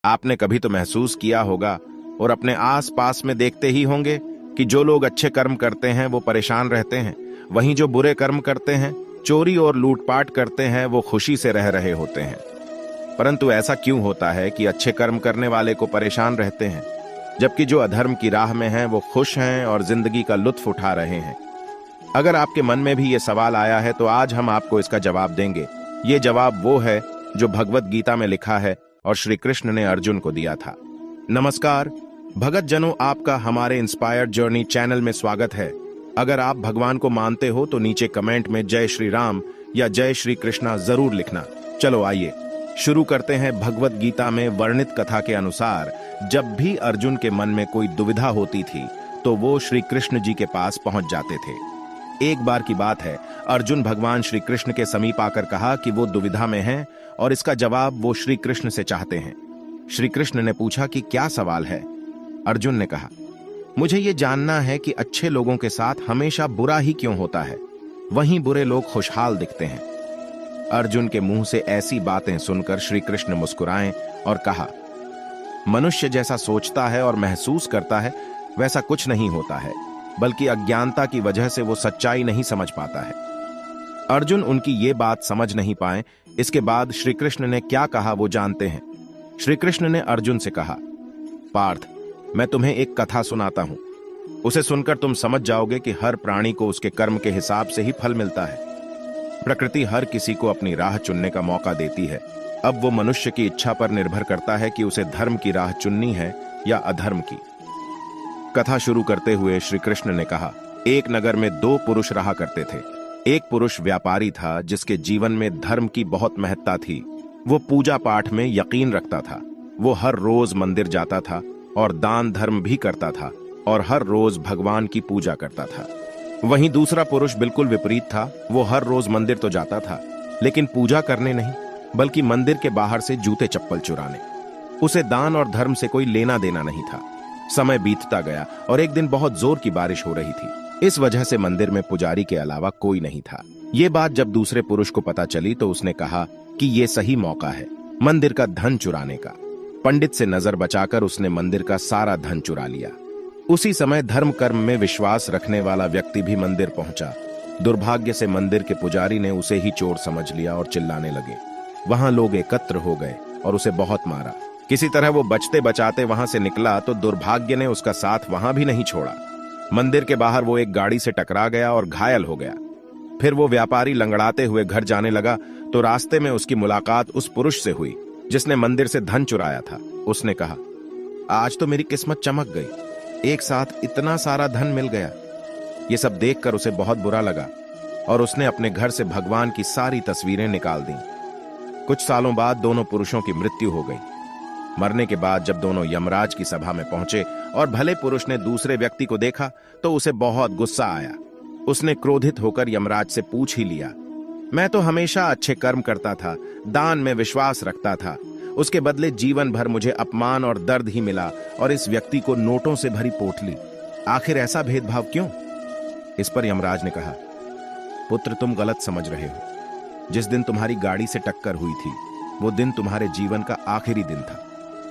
आपने कभी तो महसूस किया होगा और अपने आस पास में देखते ही होंगे कि जो लोग अच्छे कर्म करते हैं वो परेशान रहते हैं, वहीं जो बुरे कर्म करते हैं, चोरी और लूटपाट करते हैं, वो खुशी से रह रहे होते हैं। परंतु ऐसा क्यों होता है कि अच्छे कर्म करने वाले को परेशान रहते हैं, जबकि जो अधर्म की राह में हैं वो खुश हैं और जिंदगी का लुत्फ उठा रहे हैं? अगर आपके मन में भी ये सवाल आया है तो आज हम आपको इसका जवाब देंगे। ये जवाब वो है जो भगवत गीता में लिखा है और श्री कृष्ण ने अर्जुन को दिया था। नमस्कार भगत जनों, आपका हमारे इंस्पायर्ड जर्नी चैनल में स्वागत है। अगर आप भगवान को मानते हो तो नीचे कमेंट में जय श्री राम या जय श्री कृष्णा जरूर लिखना। चलो आइए शुरू करते हैं। भगवत गीता में वर्णित कथा के अनुसार जब भी अर्जुन के मन में कोई दुविधा होती थी तो वो श्री कृष्ण जी के पास पहुंच जाते थे। एक बार की बात है, अर्जुन भगवान श्री कृष्ण के समीप आकर कहा कि वो दुविधा में हैं और इसका जवाब वो श्री कृष्ण से चाहते हैं। श्री कृष्ण ने पूछा कि क्या सवाल है? अर्जुन ने कहा, मुझे ये जानना है कि अच्छे लोगों के साथ हमेशा बुरा ही क्यों होता है, वहीं बुरे लोग खुशहाल दिखते हैं। अर्जुन के मुंह से ऐसी बातें सुनकर श्री कृष्ण मुस्कुराए और कहा, मनुष्य जैसा सोचता है और महसूस करता है वैसा कुछ नहीं होता है, बल्कि अज्ञानता की वजह से वो सच्चाई नहीं समझ पाता है। अर्जुन उनकी ये बात समझ नहीं पाए। इसके बाद श्री कृष्ण ने क्या कहा वो जानते हैं। श्री कृष्ण ने अर्जुन से कहा, पार्थ, मैं तुम्हें एक कथा सुनाता हूं। उसे सुनकर तुम समझ जाओगे कि हर प्राणी को उसके कर्म के हिसाब से ही फल मिलता है। प्रकृति हर किसी को अपनी राह चुनने का मौका देती है। अब वो मनुष्य की इच्छा पर निर्भर करता है कि उसे धर्म की राह चुननी है या अधर्म की। कथा शुरू करते हुए श्री कृष्ण ने कहा, एक नगर में दो पुरुष रहा करते थे। एक पुरुष व्यापारी था जिसके जीवन में धर्म की बहुत महत्ता थी। वो पूजा पाठ में यकीन रखता था। वो हर रोज मंदिर जाता था और दान धर्म भी करता था और हर रोज भगवान की पूजा करता था। वहीं दूसरा पुरुष बिल्कुल विपरीत था। वो हर रोज मंदिर तो जाता था लेकिन पूजा करने नहीं, बल्कि मंदिर के बाहर से जूते चप्पल चुराने। उसे दान और धर्म से कोई लेना देना नहीं था। समय बीतता गया और एक दिन बहुत जोर की बारिश हो रही थी। इस वजह से मंदिर में पुजारी के अलावा कोई नहीं था। ये बात जब दूसरे पुरुष को पता चली तो उसने कहा कि ये सही मौका है मंदिर का धन चुराने का। पंडित से नजर बचाकर उसने मंदिर का सारा धन चुरा लिया। उसी समय धर्म कर्म में विश्वास रखने वाला व्यक्ति भी मंदिर पहुंचा। दुर्भाग्य से मंदिर के पुजारी ने उसे ही चोर समझ लिया और चिल्लाने लगे। वहां लोग एकत्र हो गए और उसे बहुत मारा। किसी तरह वो बचते बचाते वहां से निकला तो दुर्भाग्य ने उसका साथ वहां भी नहीं छोड़ा। मंदिर के बाहर वो एक गाड़ी से टकरा गया और घायल हो गया। फिर वो व्यापारी लंगड़ाते हुए घर जाने लगा तो रास्ते में उसकी मुलाकात उस पुरुष से हुई जिसने मंदिर से धन चुराया था। उसने कहा, आज तो मेरी किस्मत चमक गई, एक साथ इतना सारा धन मिल गया। ये सब देखकर उसे बहुत बुरा लगा और उसने अपने घर से भगवान की सारी तस्वीरें निकाल दी। कुछ सालों बाद दोनों पुरुषों की मृत्यु हो गई। मरने के बाद जब दोनों यमराज की सभा में पहुंचे और भले पुरुष ने दूसरे व्यक्ति को देखा तो उसे बहुत गुस्सा आया। उसने क्रोधित होकर यमराज से पूछ ही लिया, मैं तो हमेशा अच्छे कर्म करता था, दान में विश्वास रखता था, उसके बदले जीवन भर मुझे अपमान और दर्द ही मिला और इस व्यक्ति को नोटों से भरी पोटली। आखिर ऐसा भेदभाव क्यों? इस पर यमराज ने कहा, पुत्र, तुम गलत समझ रहे हो। जिस दिन तुम्हारी गाड़ी से टक्कर हुई थी वो दिन तुम्हारे जीवन का आखिरी दिन था,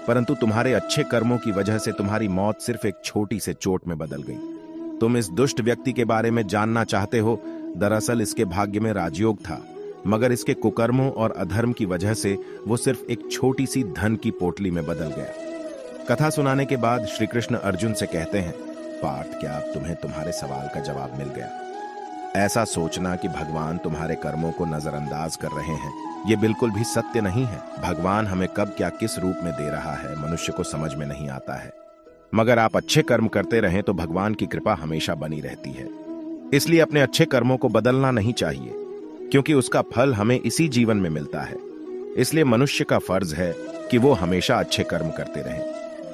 परंतु तुम्हारे अच्छे कर्मों की वजह से तुम्हारी मौत सिर्फ एक छोटी से चोट में बदल गई। तुम इस दुष्ट व्यक्ति के बारे में जानना चाहते हो। दरअसल इसके भाग्य में राजयोग था, मगर इसके कुकर्मों और अधर्म की वजह से वो सिर्फ एक छोटी सी धन की पोटली में बदल गया। कथा सुनाने के बाद श्री कृष्ण अर्जुन से कहते हैं, पार्थ, क्या अब तुम्हें तुम्हारे सवाल का जवाब मिल गया? ऐसा सोचना कि भगवान तुम्हारे कर्मों को नजरअंदाज कर रहे हैं, ये बिल्कुल भी सत्य नहीं है। भगवान हमें कब क्या किस रूप में दे रहा है मनुष्य को समझ में नहीं आता है, मगर आप अच्छे कर्म करते रहें तो भगवान की कृपा हमेशा बनी रहती है। इसलिए अपने अच्छे कर्मों को बदलना नहीं चाहिए, क्योंकि उसका फल हमें इसी जीवन में मिलता है। इसलिए मनुष्य का फर्ज है कि वो हमेशा अच्छे कर्म करते रहें,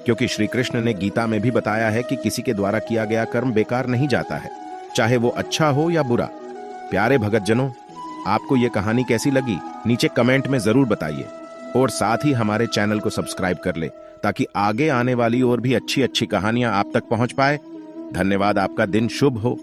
क्योंकि श्री कृष्ण ने गीता में भी बताया है कि किसी के द्वारा किया गया कर्म बेकार नहीं जाता है, चाहे वो अच्छा हो या बुरा। प्यारे भगत जनों, आपको ये कहानी कैसी लगी नीचे कमेंट में जरूर बताइए और साथ ही हमारे चैनल को सब्सक्राइब कर ले ताकि आगे आने वाली और भी अच्छी अच्छी कहानियां आप तक पहुंच पाए। धन्यवाद। आपका दिन शुभ हो।